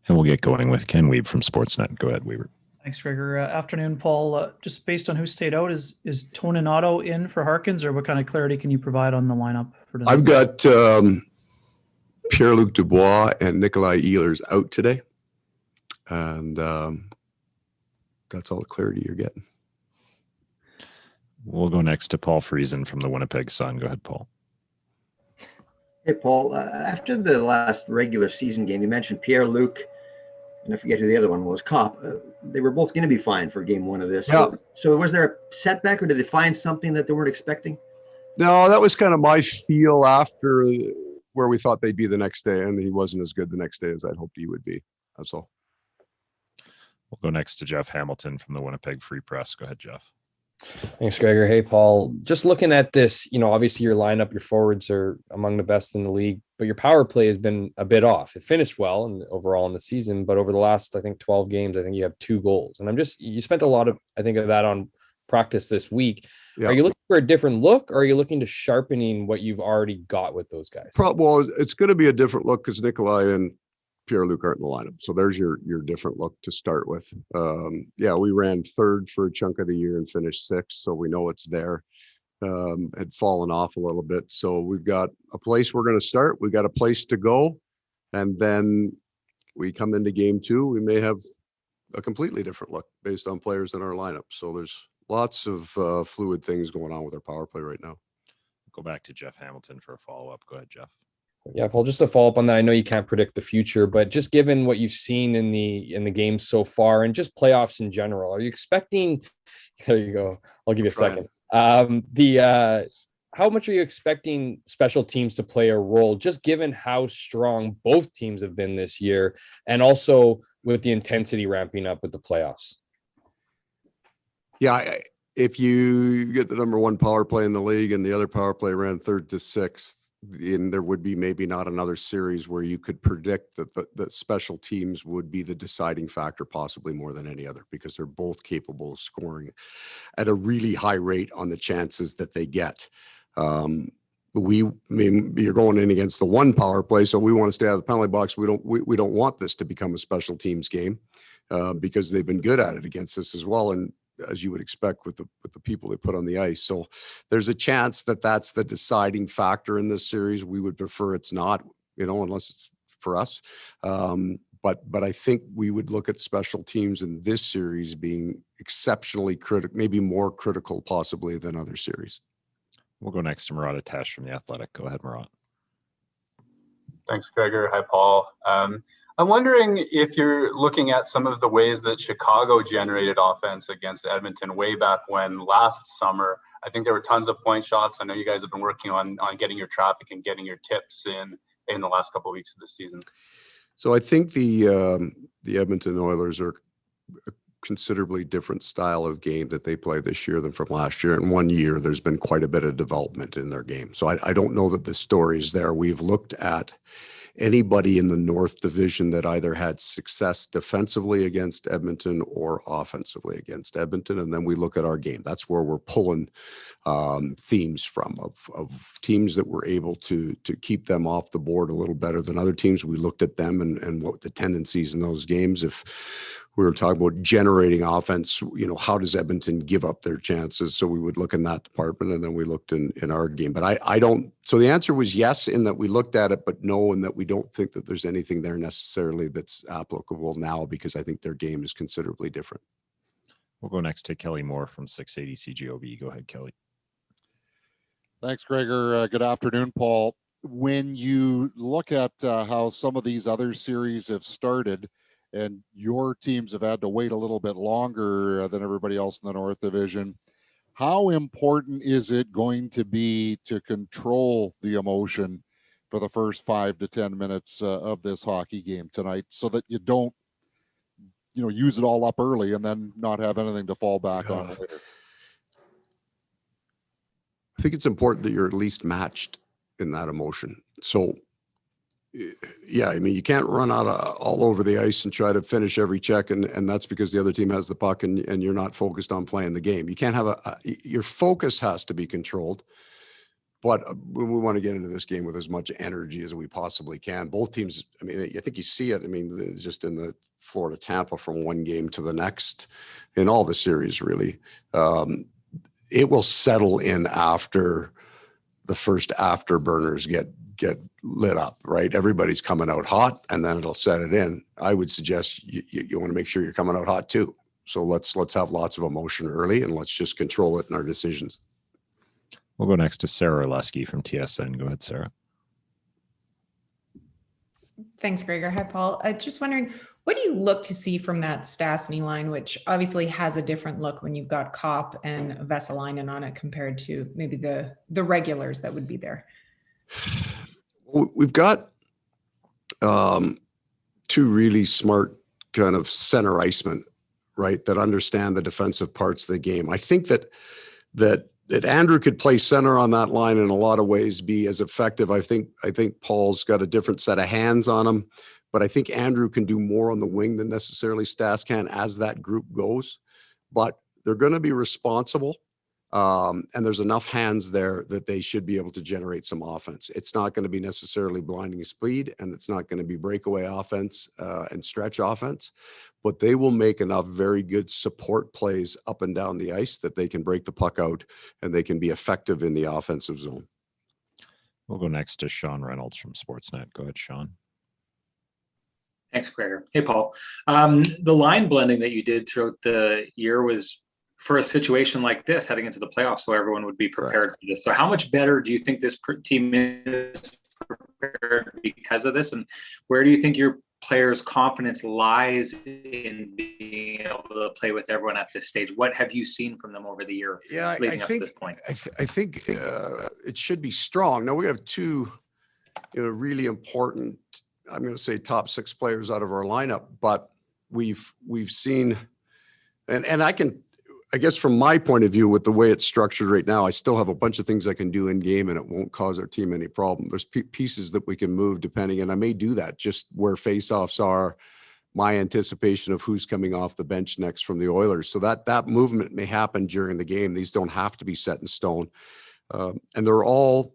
And we'll get going with Ken Weeb from Sportsnet. Go ahead, Weaver. Thanks, Gregor. Afternoon, Paul. Just based on who stayed out, is Toninato in for Harkins, or what kind of clarity can you provide on the lineup for tonight? I've got Pierre-Luc Dubois and Nikolaj Ehlers out today. And that's all the clarity you're getting. We'll go next to Paul Friesen from the Winnipeg Sun. Go ahead, Paul. Hey, Paul. After the last regular season game, you mentioned Pierre-Luc, and I forget who the other one was, Kopp. They were both going to be fine for game one of this. Yeah. So was there a setback, or did they find something that they weren't expecting? No, that was kind of my feel after where we thought they'd be the next day, and he wasn't as good the next day as I'd hoped he would be. That's all. We'll go next to Jeff Hamilton from the Winnipeg Free Press. Go ahead, Jeff. Thanks, Gregor. Hey, Paul. Just looking at this, obviously your lineup, your forwards are among the best in the league, but your power play has been a bit off. It finished well and overall in the season, but over the last, 12 games, I think you have 2 goals. And you spent a lot of, of that on practice this week. Yeah. Are you looking for a different look, or are you looking to sharpening what you've already got with those guys? Well, it's going to be a different look because Nikolaj and Pierre-Luc aren't in the lineup. So there's your different look to start with. We ran 3rd for a chunk of the year and finished 6th. So we know it's there. Had fallen off a little bit. So we've got a place we're going to start. We've got a place to go. And then we come into game 2, we may have a completely different look based on players in our lineup. So there's lots of fluid things going on with our power play right now. Go back to Jeff Hamilton for a follow-up. Go ahead, Jeff. Yeah, Paul, just to follow up on that, I know you can't predict the future, but just given what you've seen in the game so far and just playoffs in general, are you expecting, there you go, I'll give you a second. How much are you expecting special teams to play a role, just given how strong both teams have been this year, and also with the intensity ramping up with the playoffs? Yeah, if you get the number 1 power play in the league and the other power play ran 3rd to 6th, and there would be maybe not another series where you could predict that special teams would be the deciding factor, possibly more than any other, because they're both capable of scoring at a really high rate on the chances that they get. You're going in against the 1 power play, so we want to stay out of the penalty box. We don't want this to become a special teams game because they've been good at it against us as well. And as you would expect with the people they put on the ice. So there's a chance that that's the deciding factor in this series. We would prefer it's not, unless it's for us. But I think we would look at special teams in this series being exceptionally critical, maybe more critical possibly than other series. We'll go next to Murat Atesh from The Athletic. Go ahead, Murat. Thanks, Gregor. Hi, Paul. I'm wondering if you're looking at some of the ways that Chicago generated offense against Edmonton way back when last summer. I think there were tons of point shots. I know you guys have been working on getting your traffic and getting your tips in the last couple of weeks of the season. So I think the Edmonton Oilers are a considerably different style of game that they play this year than from last year. In 1 year, there's been quite a bit of development in their game. So I don't know that the story's there. We've looked at anybody in the North Division that either had success defensively against Edmonton or offensively against Edmonton. And then we look at our game. That's where we're pulling themes from of teams that were able to keep them off the board a little better than other teams. We looked at them and what the tendencies in those games. If we were talking about generating offense, how does Edmonton give up their chances? So we would look in that department, and then we looked in our game. But I don't, so the answer was yes, in that we looked at it, but no, in that we don't think that there's anything there necessarily that's applicable now, because I think their game is considerably different. We'll go next to Kelly Moore from 680 CGOB. Go ahead, Kelly. Thanks, Gregor. Good afternoon, Paul. When you look at how some of these other series have started, and your teams have had to wait a little bit longer than everybody else in the North Division, how important is it going to be to control the emotion for the first 5 to 10 minutes of this hockey game tonight, so that you don't, use it all up early and then not have anything to fall back on later? I think it's important that you're at least matched in that emotion. So, yeah, you can't run out all over the ice and try to finish every check, and that's because the other team has the puck and you're not focused on playing the game. You can't have your focus has to be controlled, But we want to get into this game with as much energy as we possibly can. Both teams, I mean, I think you see it. I mean, just in the Florida Tampa from one game to the next in all the series, really. It will settle in after the first afterburners get lit up, right? Everybody's coming out hot, and then it'll set it in. I would suggest you want to make sure you're coming out hot too. So let's have lots of emotion early, and let's just control it in our decisions. We'll go next to Sarah Lesky from TSN. Go ahead, Sarah. Thanks, Gregor. Hi, Paul. Just wondering, what do you look to see from that Stastny line, which obviously has a different look when you've got Kopp and Vesalainen on it compared to maybe the regulars that would be there? We've got two really smart kind of center icemen, right, that understand the defensive parts of the game. I think that Andrew could play center on that line in a lot of ways, be as effective. I think Paul's got a different set of hands on him, but I think Andrew can do more on the wing than necessarily Stas can as that group goes. But they're going to be responsible, and there's enough hands there that they should be able to generate some offense. It's not going to be necessarily blinding speed, and it's not going to be breakaway offense and stretch offense, but they will make enough very good support plays up and down the ice that they can break the puck out and they can be effective in the offensive zone. We'll go next to Sean Reynolds from Sportsnet. Go ahead, Sean. Thanks, Gregor. Hey, Paul. The line blending that you did throughout the year was for a situation like this, heading into the playoffs, so everyone would be prepared for this. So how much better do you think this team is prepared because of this? And where do you think your players' confidence lies in being able to play with everyone at this stage? What have you seen from them over the year leading up to this point? I think it should be strong. Now we have two really important, I'm going to say top 6 players out of our lineup, but we've seen, and I guess from my point of view, with the way it's structured right now, I still have a bunch of things I can do in game and it won't cause our team any problem. There's pieces that we can move depending, and I may do that just where faceoffs are, my anticipation of who's coming off the bench next from the Oilers. So that movement may happen during the game. These don't have to be set in stone. And they're all,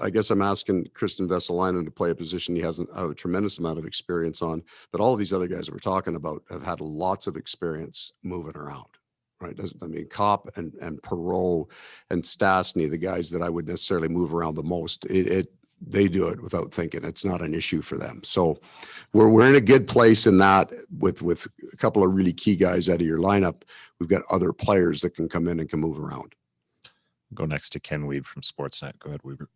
I guess I'm asking Kristen Vesalainen to play a position he hasn't a tremendous amount of experience on, but all of these other guys that we're talking about have had lots of experience moving around, right? Kopp and Perreault and Stastny, the guys that I would necessarily move around the most, they do it without thinking. It's not an issue for them. So we're in a good place in that with a couple of really key guys out of your lineup. We've got other players that can come in and can move around. Go next to Ken Weeb from Sportsnet. Go ahead, Weaver.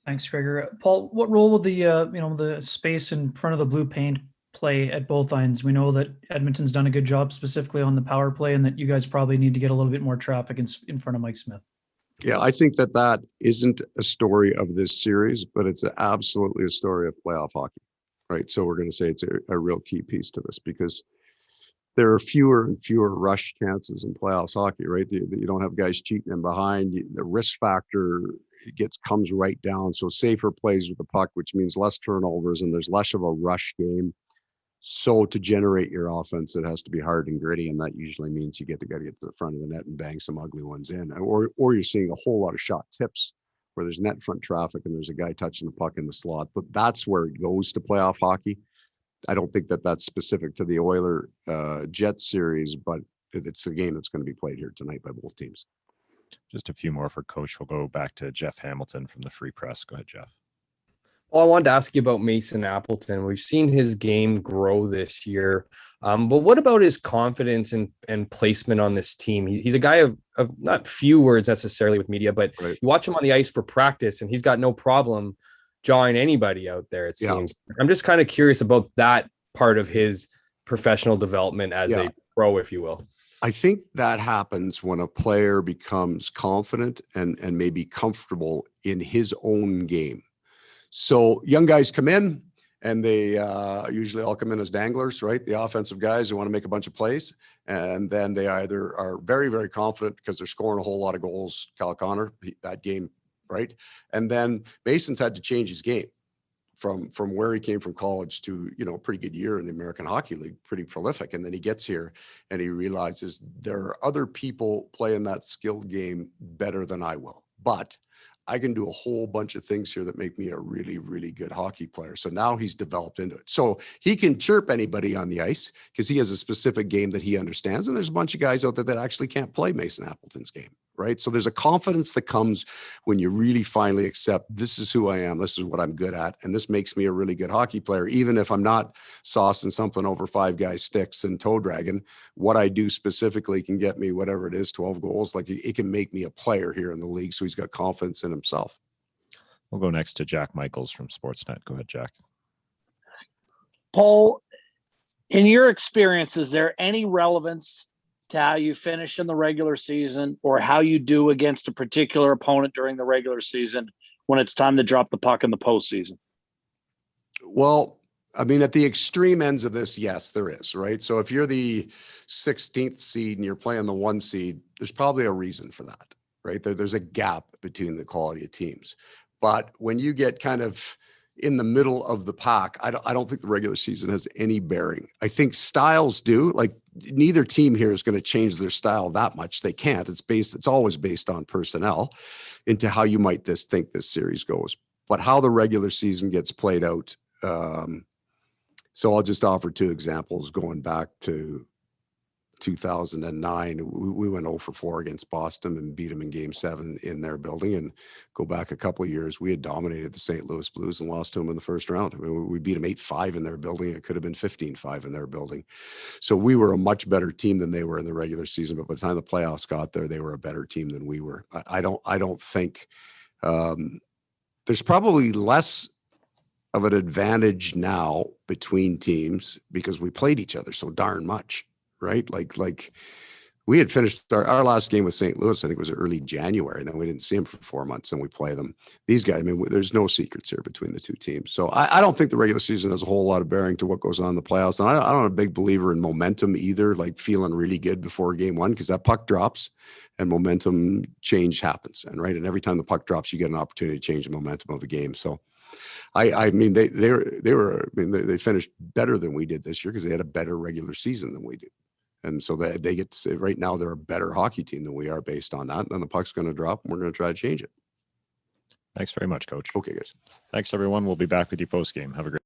Thanks, Gregor. Paul, what role will the space in front of the blue paint play at both ends? We know that Edmonton's done a good job specifically on the power play, and that you guys probably need to get a little bit more traffic in front of Mike Smith. Yeah, I think that isn't a story of this series, but it's absolutely a story of playoff hockey, right? So we're going to say it's a real key piece to this, because there are fewer and fewer rush chances in playoffs hockey, right? You don't have guys cheating in behind. The risk factor comes right down. So safer plays with the puck, which means less turnovers, and there's less of a rush game. So to generate your offense, it has to be hard and gritty, and that usually means you got to get to the front of the net and bang some ugly ones in, or you're seeing a whole lot of shot tips where there's net front traffic and there's a guy touching the puck in the slot. But that's where it goes to playoff hockey. I don't think that's specific to the Oiler Jets series, but it's a game that's going to be played here tonight by both teams. Just a few more for Coach. We'll go back to Jeff Hamilton from the Free Press. Go ahead, Jeff. Well, I wanted to ask you about Mason Appleton. We've seen his game grow this year, but what about his confidence and placement on this team? He's a guy of not few words necessarily with media, but right. You watch him on the ice for practice, and he's got no problem jawing anybody out there, it seems. I'm just kind of curious about that part of his professional development as a pro, if you will. I think that happens when a player becomes confident and maybe comfortable in his own game. So young guys come in, and they usually all come in as danglers, right? The offensive guys who want to make a bunch of plays. And then they either are very, very confident because they're scoring a whole lot of goals. Kyle Connor, that game, right? And then Mason's had to change his game from where he came from college to, a pretty good year in the American Hockey League, pretty prolific. And then he gets here and he realizes there are other people playing that skilled game better than I will. but I can do a whole bunch of things here that make me a really, really good hockey player. So now he's developed into it. So he can chirp anybody on the ice because he has a specific game that he understands. And there's a bunch of guys out there that actually can't play Mason Appleton's game, right? So there's a confidence that comes when you really finally accept, this is who I am, this is what I'm good at, and this makes me a really good hockey player. Even if I'm not saucing something over 5 guys' sticks and toe dragging, what I do specifically can get me whatever it is, 12 goals. Like it can make me a player here in the league. So he's got confidence in himself. We'll go next to Jack Michaels from Sportsnet. Go ahead, Jack. Paul, in your experience, is there any relevance to how you finish in the regular season or how you do against a particular opponent during the regular season when it's time to drop the puck in the postseason? Well, I mean, at the extreme ends of this, yes, there is, right? So if you're the 16th seed and you're playing the 1 seed, there's probably a reason for that, right? There's a gap between the quality of teams. But when you get kind of in the middle of the pack, I don't think the regular season has any bearing. I think styles do. Like neither team here is going to change their style that much. They can't. It's always based on personnel into how you might think this series goes. But how the regular season gets played out. So I'll just offer 2 examples going back to 2009. We went 0 for 4 against Boston and beat them in Game 7 in their building. And go back a couple of years, we had dominated the St. Louis Blues and lost to them in the first round. I mean, we beat them 8-5 in their building. It could have been 15-5 in their building. So we were a much better team than they were in the regular season. But by the time the playoffs got there, they were a better team than we were. I don't think there's probably less of an advantage now between teams because we played each other so darn much, right? Like we had finished our last game with St. Louis, I think it was early January, and then we didn't see them for 4 months and we play them. These guys, I mean, there's no secrets here between the 2 teams. So I don't think the regular season has a whole lot of bearing to what goes on in the playoffs. And I'm not a big believer in momentum either, like feeling really good before Game 1, because that puck drops and momentum change happens. And right. And every time the puck drops, you get an opportunity to change the momentum of a game. So I mean, they finished better than we did this year because they had a better regular season than we do. And so they get to say right now they're a better hockey team than we are based on that. And then the puck's going to drop and we're going to try to change it. Thanks very much, Coach. Okay, guys. Thanks, everyone. We'll be back with you post-game. Have a great